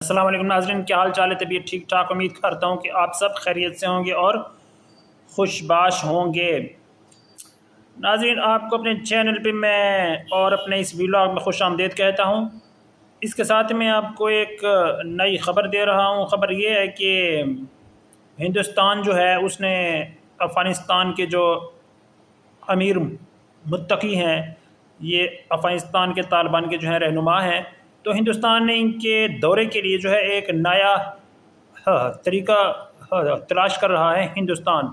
السلام علیکم ناظرین، کیا حال چال ہے؟ طبیعت ٹھیک ٹھاک؟ امید کرتا ہوں کہ آپ سب خیریت سے ہوں گے اور خوش باش ہوں گے۔ ناظرین، آپ کو اپنے چینل پہ میں اور اپنے اس ویلاگ میں خوش آمدید کہتا ہوں۔ اس کے ساتھ میں آپ کو ایک نئی خبر دے رہا ہوں۔ خبر یہ ہے کہ ہندوستان جو ہے اس نے افغانستان کے جو امیر متقی ہیں، یہ افغانستان کے طالبان کے جو ہیں رہنما ہیں، تو ہندوستان نے ان کے دورے کے لیے جو ہے ایک نیا طریقہ تلاش کر رہا ہے ہندوستان۔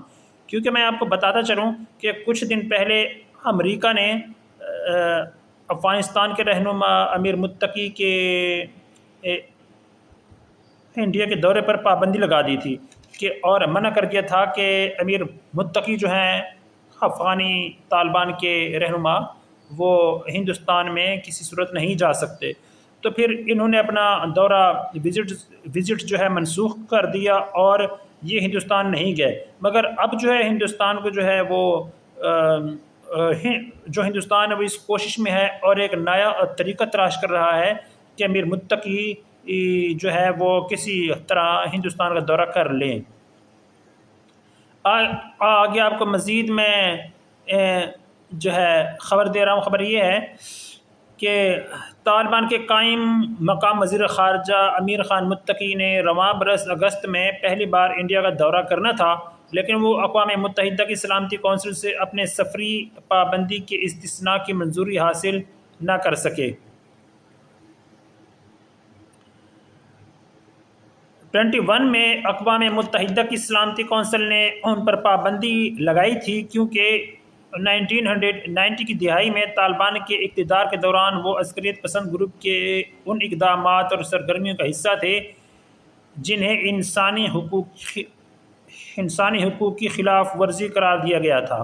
کیونکہ میں آپ کو بتاتا چلوں کہ کچھ دن پہلے امریکہ نے افغانستان کے رہنما امیر متقی کے انڈیا کے دورے پر پابندی لگا دی تھی کہ اور منع کر دیا تھا کہ امیر متقی جو ہیں افغانی طالبان کے رہنما وہ ہندوستان میں کسی صورت نہیں جا سکتے۔ تو پھر انہوں نے اپنا دورہ وزٹ جو ہے منسوخ کر دیا اور یہ ہندوستان نہیں گئے۔ مگر اب جو ہے ہندوستان کو جو ہے وہ جو ہندوستان ہے وہ اس کوشش میں ہے اور ایک نیا طریقہ تلاش کر رہا ہے کہ امیر متقی جو ہے وہ کسی طرح ہندوستان کا دورہ کر لیں۔ آگے آپ کو مزید میں جو ہے خبر دے رہا ہوں۔ خبر یہ ہے کہ طالبان کے قائم مقام وزیر خارجہ امیر خان متقی نے رواں برس اگست میں پہلی بار انڈیا کا دورہ کرنا تھا، لیکن وہ اقوام متحدہ کی سلامتی کونسل سے اپنے سفری پابندی کے استثناء کی منظوری حاصل نہ کر سکے۔ 21 میں اقوام متحدہ کی سلامتی کونسل نے ان پر پابندی لگائی تھی کیونکہ 1990 کی دہائی میں طالبان کے اقتدار کے دوران وہ عسکریت پسند گروپ کے ان اقدامات اور سرگرمیوں کا حصہ تھے جنہیں انسانی حقوق کی خلاف ورزی قرار دیا گیا تھا۔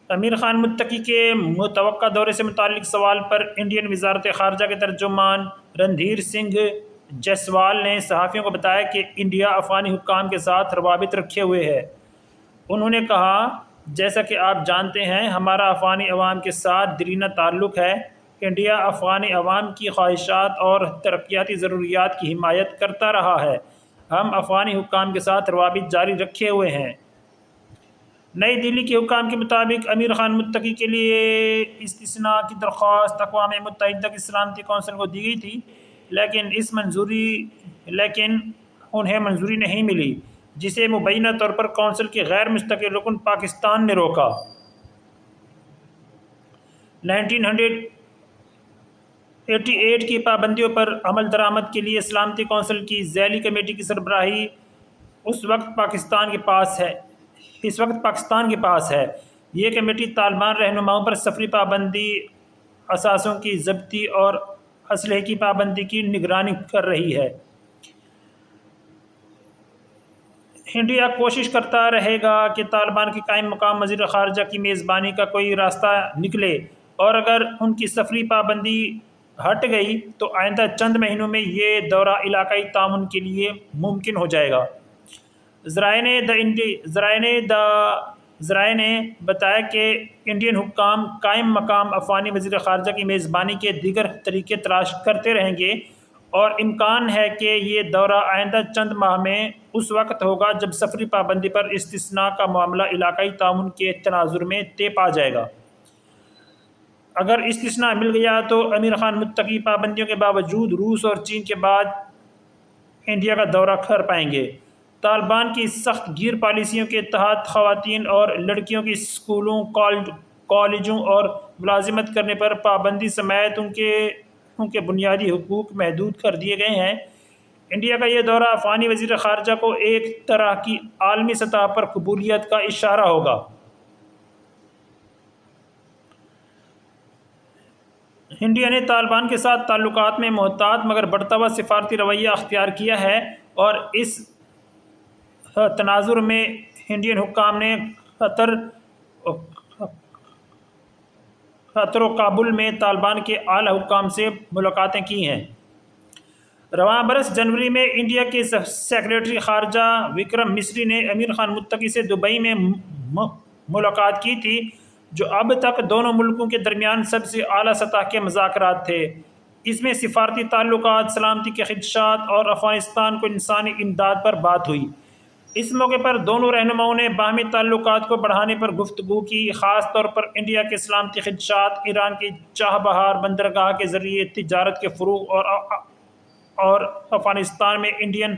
امیر خان متقی کے متوقع دورے سے متعلق سوال پر انڈین وزارت خارجہ کے ترجمان رندھیر سنگھ جیسوال نے صحافیوں کو بتایا کہ انڈیا افغانی حکام کے ساتھ روابط رکھے ہوئے ہے۔ انہوں نے کہا، جیسا کہ آپ جانتے ہیں ہمارا افغانی عوام کے ساتھ دیرینہ تعلق ہے۔ انڈیا افغانی عوام کی خواہشات اور ترقیاتی ضروریات کی حمایت کرتا رہا ہے۔ ہم افغانی حکام کے ساتھ روابط جاری رکھے ہوئے ہیں۔ نئی دہلی کے حکام کے مطابق امیر خان متقی کے لیے استثناء کی درخواست اقوام متحدہ کی سلامتی کونسل کو دی گئی تھی، لیکن انہیں منظوری نہیں ملی، جسے مبینہ طور پر کونسل کے غیر مستقل رکن پاکستان نے روکا۔ 1988 کی پابندیوں پر عمل درآمد کے لیے سلامتی کونسل کی ذیلی کمیٹی کی سربراہی اس وقت پاکستان کے پاس ہے۔ یہ کمیٹی طالبان رہنماؤں پر سفری پابندی، اثاثوں کی ضبطی اور اسلحے کی پابندی کی نگرانی کر رہی ہے۔ انڈیا کوشش کرتا رہے گا کہ طالبان کے قائم مقام وزیر خارجہ کی میزبانی کا کوئی راستہ نکلے، اور اگر ان کی سفری پابندی ہٹ گئی تو آئندہ چند مہینوں میں یہ دورہ علاقائی تعاون کے لیے ممکن ہو جائے گا۔ ذرائع نے بتایا کہ انڈین حکام قائم مقام افغانی وزیر خارجہ کی میزبانی کے دیگر طریقے تلاش کرتے رہیں گے، اور امکان ہے کہ یہ دورہ آئندہ چند ماہ میں اس وقت ہوگا جب سفری پابندی پر استثناء کا معاملہ علاقائی تعاون کے تناظر میں طے پا جائے گا۔ اگر استثناء مل گیا تو امیر خان متقی پابندیوں کے باوجود روس اور چین کے بعد انڈیا کا دورہ کر پائیں گے۔ طالبان کی سخت گیر پالیسیوں کے تحت خواتین اور لڑکیوں کی اسکولوں، کالجوں اور ملازمت کرنے پر پابندی سمیت ان کے بنیادی حقوق محدود کر دیے گئے ہیں۔ انڈیا کا یہ دورہ افغانی وزیر خارجہ کو ایک طرح کی عالمی سطح پر قبولیت کا اشارہ ہوگا۔ انڈیا نے طالبان کے ساتھ تعلقات میں محتاط مگر بڑھتا ہوا سفارتی رویہ اختیار کیا ہے، اور اس تناظر میں انڈین حکام نے قطر و کابل میں طالبان کے اعلیٰ حکام سے ملاقاتیں کی ہیں۔ رواں برس جنوری میں انڈیا کے سیکریٹری خارجہ وکرم مسری نے امیر خان متقی سے دبئی میں ملاقات کی تھی، جو اب تک دونوں ملکوں کے درمیان سب سے اعلیٰ سطح کے مذاکرات تھے۔ اس میں سفارتی تعلقات، سلامتی کے خدشات اور افغانستان کو انسانی امداد پر بات ہوئی۔ اس موقع پر دونوں رہنماؤں نے باہمی تعلقات کو بڑھانے پر گفتگو کی، خاص طور پر انڈیا کے سلامتی خدشات، ایران کی چاہ بہار بندرگاہ کے ذریعے تجارت کے فروغ اور افغانستان میں انڈین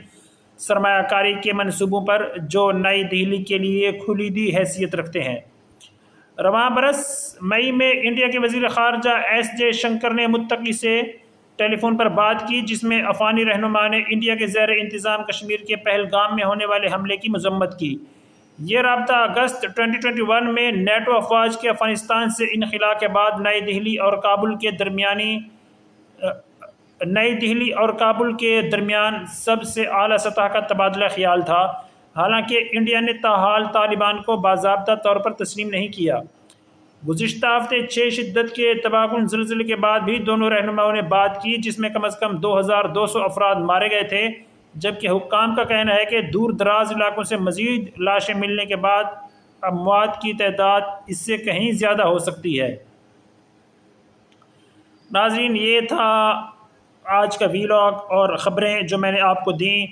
سرمایہ کاری کے منصوبوں پر جو نئی دہلی کے لیے کلیدی حیثیت رکھتے ہیں۔ رواں برس مئی میں انڈیا کے وزیر خارجہ ایس جے شنکر نے متقی سے ٹیلی فون پر بات کی، جس میں افغانی رہنما نے انڈیا کے زیر انتظام کشمیر کے پہلگام میں ہونے والے حملے کی مذمت کی۔ یہ رابطہ اگست 2021 میں نیٹو افواج کے افغانستان سے انخلا کے بعد نئی دہلی اور کابل کے درمیان سب سے اعلیٰ سطح کا تبادلہ خیال تھا، حالانکہ انڈیا نے تاحال طالبان کو باضابطہ طور پر تسلیم نہیں کیا۔ گزشتہ ہفتے 6 شدت کے تباہ کن زلزلے کے بعد بھی دونوں رہنماؤں نے بات کی، جس میں کم از کم 2200 افراد مارے گئے تھے، جبکہ حکام کا کہنا ہے کہ دور دراز علاقوں سے مزید لاشیں ملنے کے بعد اموات کی تعداد اس سے کہیں زیادہ ہو سکتی ہے۔ ناظرین، یہ تھا آج کا ویلاگ اور خبریں جو میں نے آپ کو دیں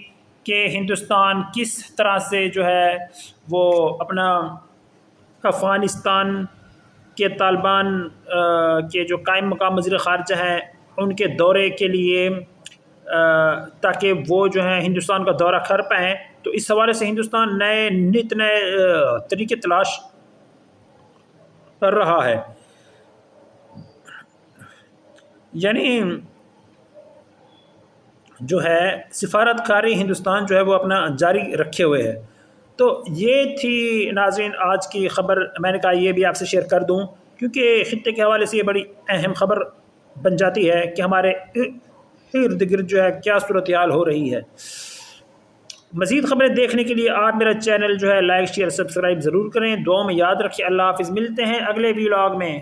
کہ ہندوستان کس طرح سے جو ہے وہ اپنا افغانستان کے طالبان کے جو قائم مقام وزیر خارجہ ہیں ان کے دورے کے لیے تاکہ وہ جو ہیں ہندوستان کا دورہ کر پائیں، تو اس حوالے سے ہندوستان نئے طریقے تلاش کر رہا ہے۔ یعنی جو ہے سفارت کاری ہندوستان جو ہے وہ اپنا جاری رکھے ہوئے ہے۔ تو یہ تھی ناظرین آج کی خبر، میں نے کہا یہ بھی آپ سے شیئر کر دوں کیونکہ خطے کے حوالے سے یہ بڑی اہم خبر بن جاتی ہے کہ ہمارے ارد گرد جو ہے کیا صورتحال ہو رہی ہے۔ مزید خبریں دیکھنے کے لیے آپ میرا چینل جو ہے لائک شیئر سبسکرائب ضرور کریں۔ دعاؤں میں یاد رکھیں۔ اللہ حافظ، ملتے ہیں اگلے ویلاگ میں۔